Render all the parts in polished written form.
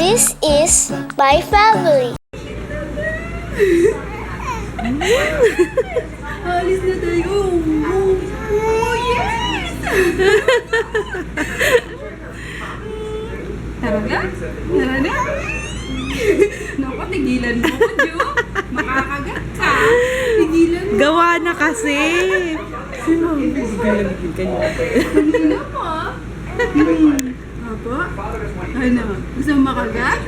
This is my family. Alis na tayo. Oh, yes! Tara na? Tara na? Naku, tigilan mo ko, Jo. Makakagat ka. Tigilan mo. Gawa na kasi. Kanina pa. Apo? Ano? Gusto mo makagat?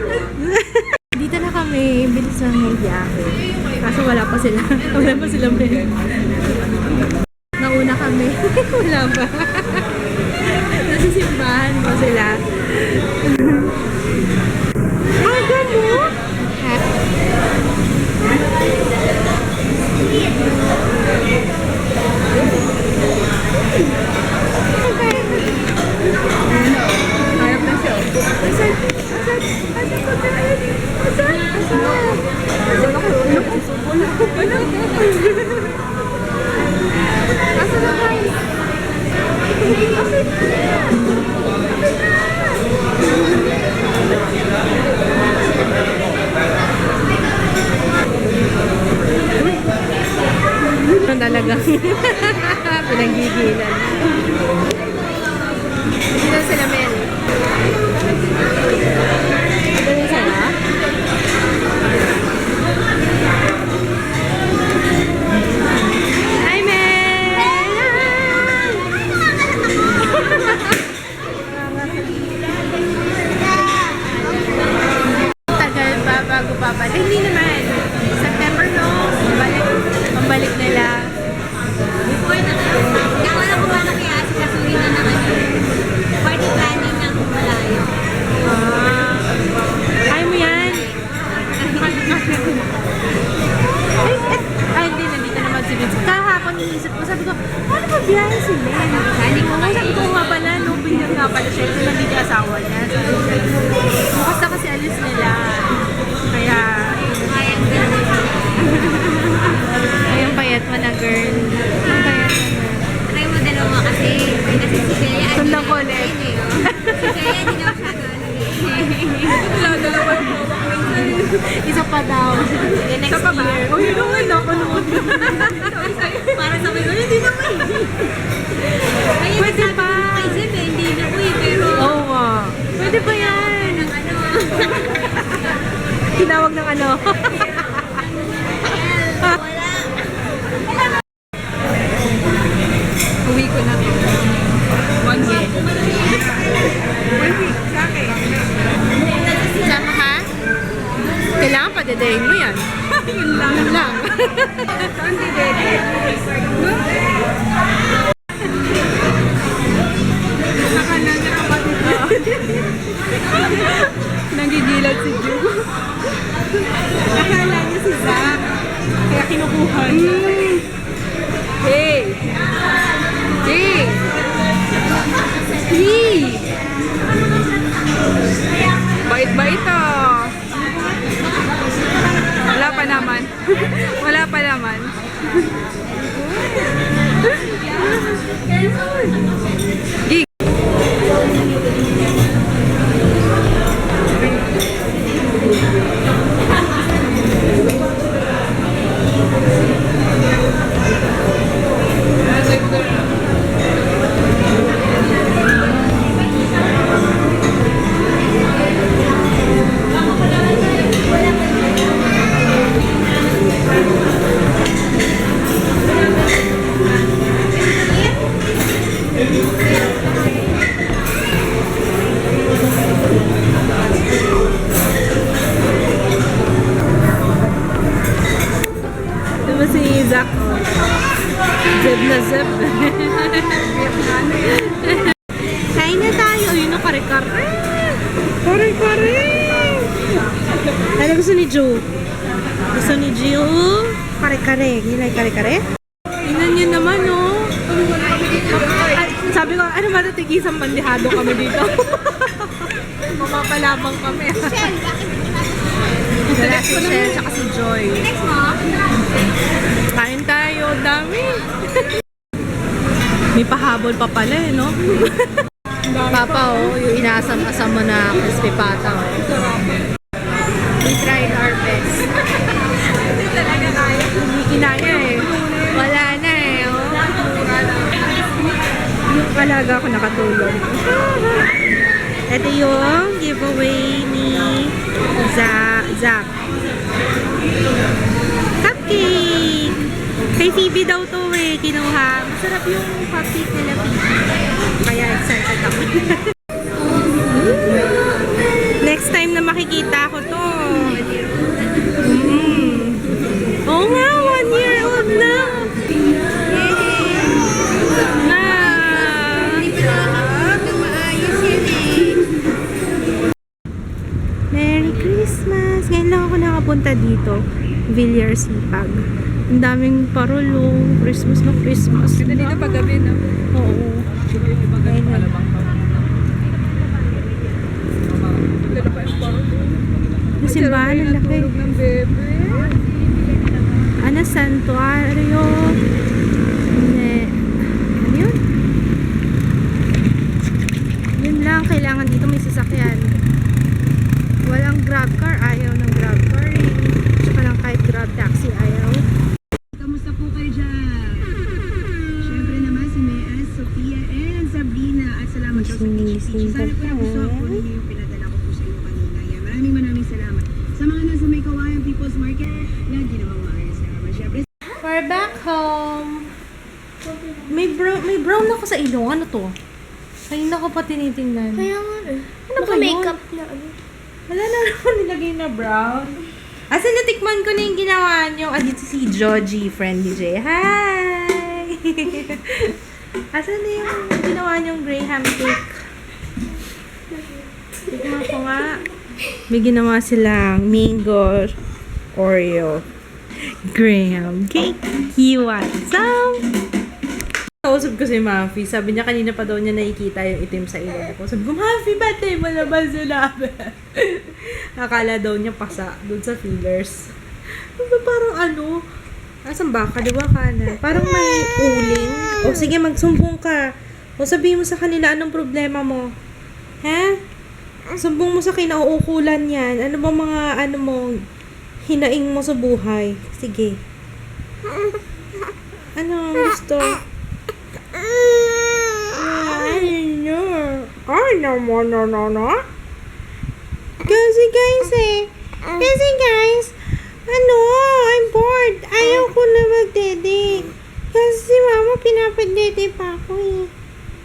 Dito na kami, bilis na may biyahe. Kaso wala pa sila. Wala pa sila may. Nauna kami. Wala pa. Nasa simbahan pa sila. Aga mo? Harap na siya. Asan? Talaga. Pinanggigilan. Dito sila, Mel. Dito sila. Hi, Mel! Tagal pa bago babalik. Hindi naman. September, no? Pambalik nila. Ay mo yan. Ay, hindi. Nandito naman si Vince. Kahapon inisip ko, sabi ko, paano ba biyahe si Len? Sabi ko nga pala, no, binyan nga pala siya. Ito nandito yung asawa niya. Bukas na kasi alis nila. Kaya, ayun payat mo na, girl. Ang payat mo na. Try mo dalawa kasi si Kaya Sundan ko ulit. Si Kaya hindi na masyado Dalawa mo. Isa pa daw. Isa pa ba? Oh, yun ang wala ko noon. Para sabi ko, hindi naman. Ayun, Pwede pa. Kay Zip eh, hindi na po eh, pero Oo nga. Pwede pa yan. ng ano, Tinawag ng ano. wala. Uwi ko na. 1 week. 1 week sa akin. Sama ka? Kailangan pa dadayin mo yan. Yun lang. Yun lang. Saan di dede? Saka lang na kapatid mo. Nangigilan si Ju. Akala niya si Zach. Kaya kinukuha niya. Hey! Hey! Hey! Bait-bait ah. Wala pa naman. Wala pa naman. Gig. Diba si Zach? Zeb na zeb. Kain na tayo. Yun ang kare-kare. Kare-kare. Ano gusto ni Ju? Gusto ni Ju? Kare-kare. Gilay kare-kare? Tingnan niyo naman, no? Sabi ko, ano ba ito? Tigisang bandihado kami dito. Mamapalabang kami. Wala si Shell, tsaka si Joy. Next mo? Kain tayo, dami. May pahabol pa pala eh, no? Papa, oh, yung inaasam-asam mo na crispy pata, oh. We tried our best. Hindi talaga kaya. Hindi kinaya eh. Wala na eh, oh. Yung alaga ko nakatulog. Ito yung giveaway ni Zach. Cupcake! Kay Phoebe daw to eh, kinuha. Masarap yung cupcake nila, Phoebe. Kaya excited ako. Next time na makikita ko to. Oo nga, 1 year old na. Merry Christmas! Ngayon lang ako nakapunta dito. Villarsipag. Ang daming parulong. Christmas na Christmas. Ganda dito pag gabi, no? Oo. Ayun na. Ganda pa yung parang. Yung simbahan ang laki. Tulog ng bebe. Ano, santuario. Hindi. Ano yun? Yun lang. Kailangan dito may sasakyan. Walang grab car. Ayaw ng grab car eh. Tsaka lang kahit grab taxi. Ayaw. Kamusta po kayo dyan? Siyempre naman si Mea, Sofia, and Sabrina. At salamat po sa teach. Sana po nagustuhan po ninyo yung pinadala ko po sa inyo kanina. Yan. Maraming salamat. Sa mga nasa may Kawayan People's Market, lagi namang maayos naman. Siyempre, We're back home. May brown ako sa ilong. Ano to? Kanina ko pa tinitingnan. Kaya nga eh. Ano ba yun? Makeup na ano. Wala na naman nilagay na brown. Asa natikman ko na yung ginawa nyo. Dito si Joji, friend ni Jay. Hi! Asa na yung ginawa nyong Graham cake? Tikman ko nga. May ginawa silang mango Oreo Graham cake. You want some? Kausap ko si Mafi. Sabi niya kanina pa daw niya nakikita yung itim sa ilong ko. Sabi ko, Mafi, ba't mo naman sinabi? Akala daw niya pasa doon sa fillers. Parang ano? Asan ba? Kaliwa kanan. Parang may uling. O sige, magsumbong ka. O sabihin mo sa kanila anong problema mo. Ha? Sumbong mo sa kinauukulan yan. Ano ba mga ano mo hinaing mo sa buhay? Sige. Ano ang gusto? No. Kasi guys, I'm bored. Ayaw ko na magdede. Kasi si mama pinapadede pa ako eh.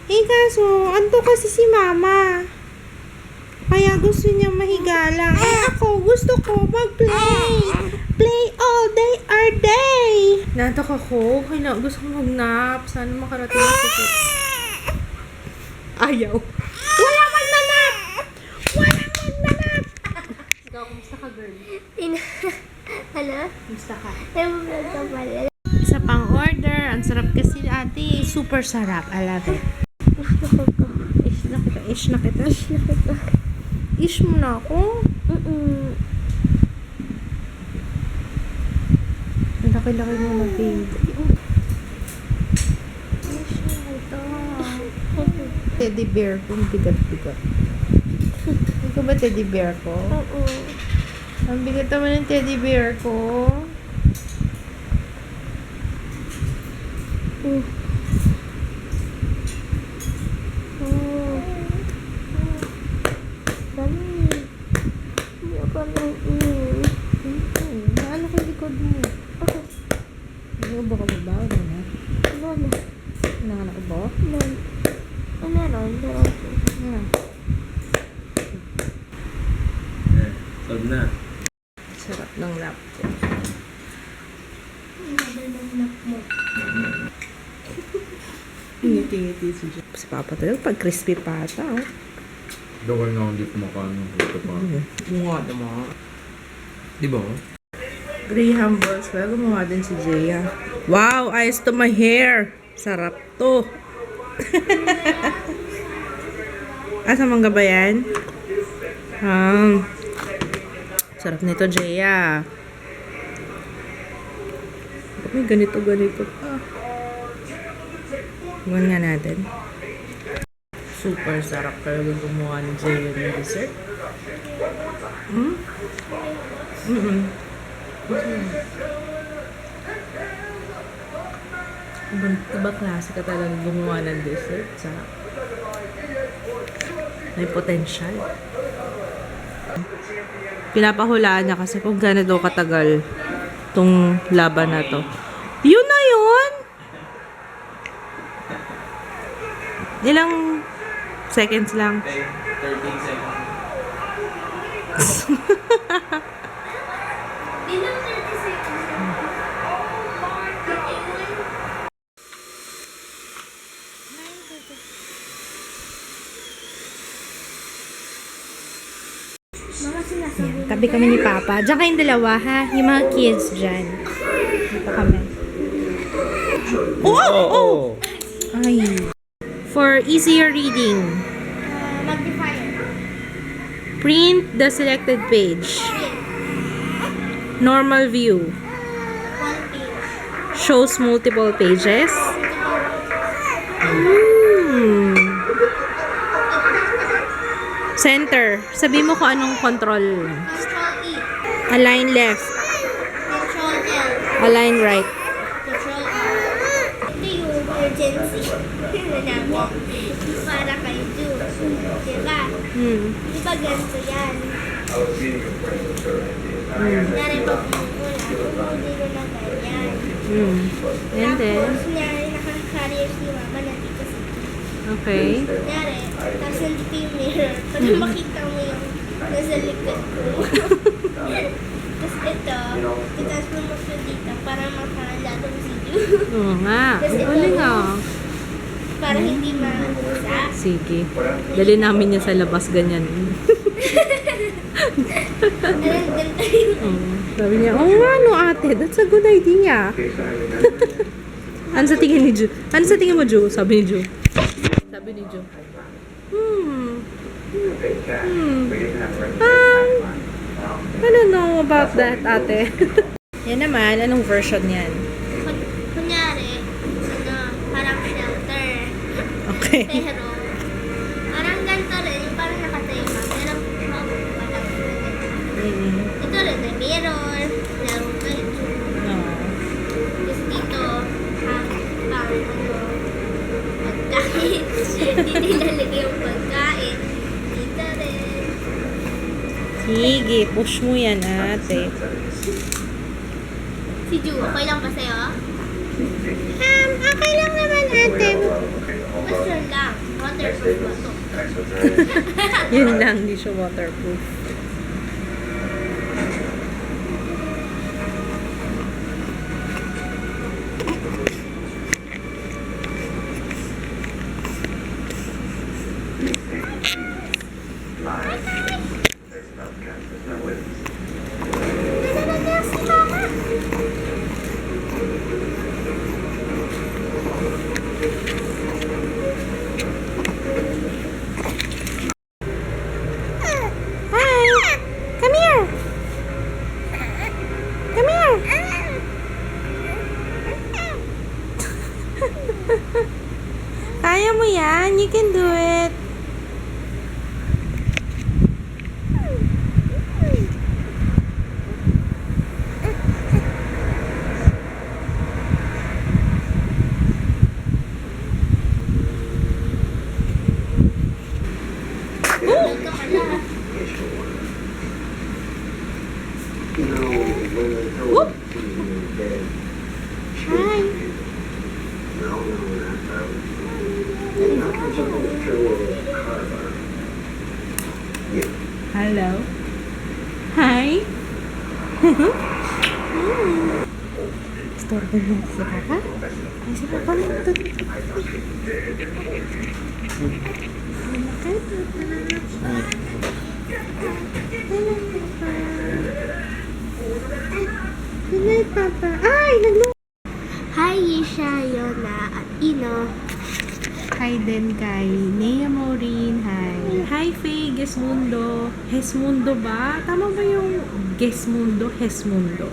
Kaso, anto kasi si mama. Kaya gusto niya mahiga lang. Ako, gusto ko mag-play. Play all day or day. Natak ako. Gusto ko mag-nap. Sana makarating ako sa ayaw. Wala mag-nanap! Ikaw, kumusta ka, girl? Ano? Kumusta ka? Nag-vlog ka pala. Isa pang order. Ang sarap kasi ate. Super sarap. I love it. Ish na kita. Ish mo na ako? Ang laki-laki mo na, babe. Ish na ito. Teddy bear ko. Bigat-bigat. Ikaw ba teddy bear ko? Oo. Ang bigat naman ng teddy bear ko. Hindi ako nang Ano kay likod mo? Ano ba ka ba? Ano na? Lola. Nanganak ka ba? Meron. Ano? Solve na. Sarap ng laptop. Ngiti-ngiti si Papa talaga pag crispy pata. Oh. Doon nga ulit mo ka ano. Ito pa. Gumawa naman. Di ba? Graham balls. Well, gumawa din si Jaya. Wow! Ayos to my hair. Sarap to. Asa mangga ba yan? Sarap nito, Jaya. May ganito pa. Huwag nga natin. Super sarap talaga gumawa ni Jay ng dessert. Hmm? Mm-mm. Iba klase ka talaga gumawa ng dessert. Sarap. May potential. Pinapahulaan niya kasi kung gano'n daw katagal tong laban na to. Yun na yun! Ilang seconds lang. 13 seconds. Di lang 30 seconds. Mama, sinasabi. Tabi kami ni Papa. Diyan kayong dalawa, ha? Yung mga kids dyan. Dito kami. Oh! Ay. For easier reading, Magnifier. print the selected page. Normal view. 1 page. Shows multiple pages. Center. Sabi mo kung anong control. Control E. Align left. Control L. Align right. Control R. Ito yung urgency. Para kay Ju. Diba? Diba ganito yan? Nangyari pag umuulan, hindi ko na ganyan. And then, Tapos nangyari naka-carrier si mama nandito sa okay. nangyari. Tapos nandito yung mirror. Para makita mo yung nasa likod ko. Tapos ito, itaas mo mo siya dito para makalala mo si Ju. Oo nga. Tapos Ang ito, galing ah. para hindi mabusa. Sige. Dali namin yan sa labas ganyan. Anong ganito yung Sabi niya, oh nga no ate, that's a good idea. Ano sa tingin ni Ju? Ano sa tingin mo, Ju? Sabi ni Ju. Sabi ni Ju. I don't know about that, ate. Yan naman, anong version yan? kunyari, parang shelter. Okay. Pero, parang ganito rin, yung parang nakatayo ka. Pero, parang ito rin, may mirror, laro kayo. Tapos dito, parang pagkain. Hindi nilalagay yung pagkain. Dito rin. Sige, push mo yan, ate. Si Ju, okay lang ba sa'yo? Okay lang naman, ate. Basta lang. Waterproof ba to? Yun lang, hindi siya waterproof. Kaya mo yan. You can do it. Ito ka lang. Hello. Hi. Storbo mo si Papa? Ay, si Papa na ito. Good night, Papa. Ay, Hi, Yisha, Yona, at Ino. Hi din kay Nea Maureen. Hi. Hi, Faye Gesmundo. Hesmundo ba? Tama ba yung Gesmundo? Hesmundo.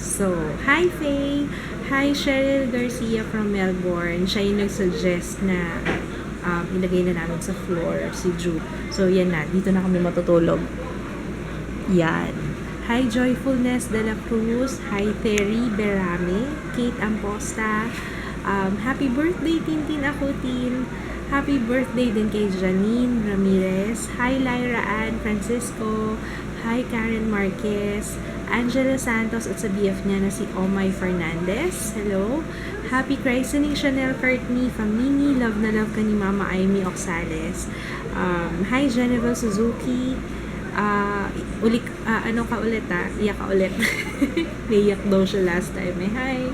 So, hi, Faye. Hi, Cheryl Garcia from Melbourne. Siya yung nag-suggest na ilagay na namin sa floor si Ju. So, yan na. Dito na kami matutulog. Yan. Hi, Joyfulness de la Cruz. Hi, Terry Berame. Kate Amposta. Happy birthday, Tintin Akutin. Happy birthday din kay Janine Ramirez. Hi, Lyra Ann Francisco. Hi, Karen Marquez. Angela Santos at sa BF niya na si Omay Fernandez. Hello. Happy christening, Chanel Courtney Famini. Love na love ka ni Mama Amy Oxales. Hi, Genevieve Suzuki. Ano ka ulit Iyak ka ulit. Naiyak daw siya last time Hi.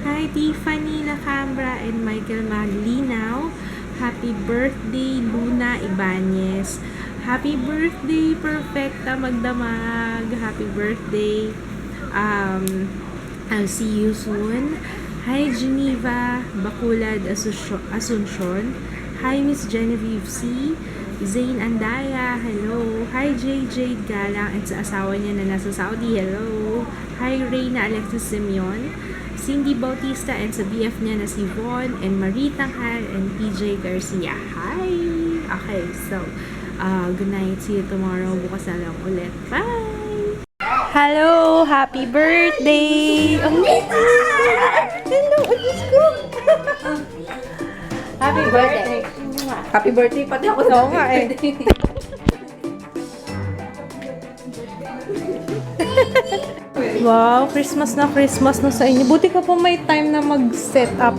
Hi, Tiffany Lacambra and Michael Maglinaw. Happy birthday, Luna Ibanez. Happy birthday, Perfecta Magdamag. Happy birthday. I'll see you soon. Hi, Geneva Baculad Asuncion. Hi, Miss Genevieve C. Zane Andaya. Hello. Hi, JJ Galang at sa asawa niya na nasa Saudi. Hello. Hi, Reyna Alexis Simeon. Cindy Bautista and sa BF niya na si Von and Marie Tanghal and PJ Garcia. Hi! Okay, so, good night. See you tomorrow. Bukas na lang ulit. Bye! Hello! Happy birthday! Oh, hello! Diyos ko! Happy birthday! Happy birthday, pati ako Oo nga eh. Wow, Christmas na sa inyo. Buti ka po may time na mag-set up